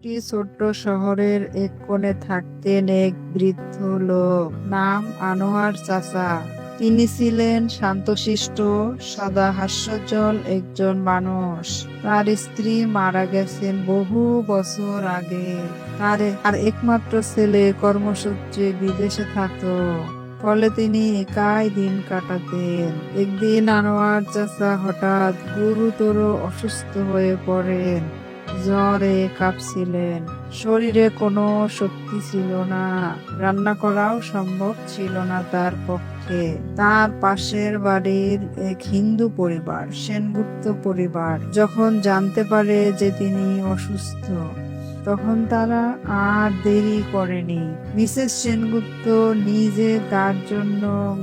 একটি ছোট্ট শহরের এক কোণে থাকতেন এক বৃদ্ধ লোক, নাম আনোয়ার চাচা। তিনি ছিলেন শান্তশিষ্ট, সদা হাস্যোজ্জ্বল একজন মানুষ। তার স্ত্রী মারা গেছেন বহু বছর আগে। তার একমাত্র ছেলে কর্মসূত্রে বিদেশে থাকতো, ফলে তিনি একাই দিন কাটাতেন। একদিন আনোয়ার চাচা হঠাৎ গুরুতর অসুস্থ হয়ে পড়েন। জ্বরে কাঁপছিলেন, শরীরে কোনো শক্তি ছিল না, রান্না করাও সম্ভব ছিল না তার পক্ষে। তার পাশের বাড়ির এক হিন্দু পরিবার, সেনগুপ্ত পরিবার, যখন জানতে পারে যে তিনি অসুস্থ, তখন তারা আর দেরি করেনি। মিসেস সেনগুপ্ত নিজে তার জন্য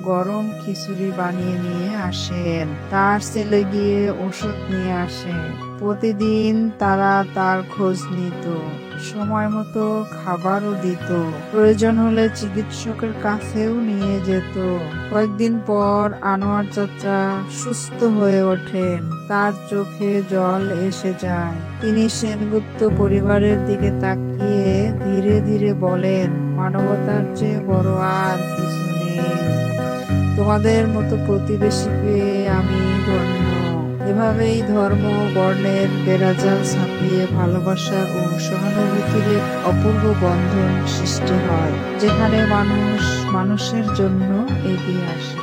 গরম খিচুড়ি বানিয়ে নিয়ে আসেন। তার ছেলে গিয়ে ওষুধ নিয়ে আসে। প্রতিদিন তারা তার খোঁজ নিত, সময় মতো খাবারও দিত, প্রয়োজন হলে চিকিৎসকের কাছেও নিয়ে যেত। কয়েকদিন পর আনোয়ার চাচা সুস্থ হয়ে ওঠেন, তার চোখে জল এসে যায়। তিনি সেনগুপ্ত পরিবারের দিকে তাকিয়ে ধীরে ধীরে বলেন, মানবতার চেয়ে বড় আর কিছু নেই। তোমাদের মতো প্রতিবেশী পেয়ে আমি ধন্য। এভাবেই ধর্ম বর্ণের বেড়াজাল ছাপিয়ে ভালোবাসা ও সহানুভূতির এক অপূর্ব বন্ধন সৃষ্টি হয়, যেখানে মানুষ মানুষের জন্য এগিয়ে আসে।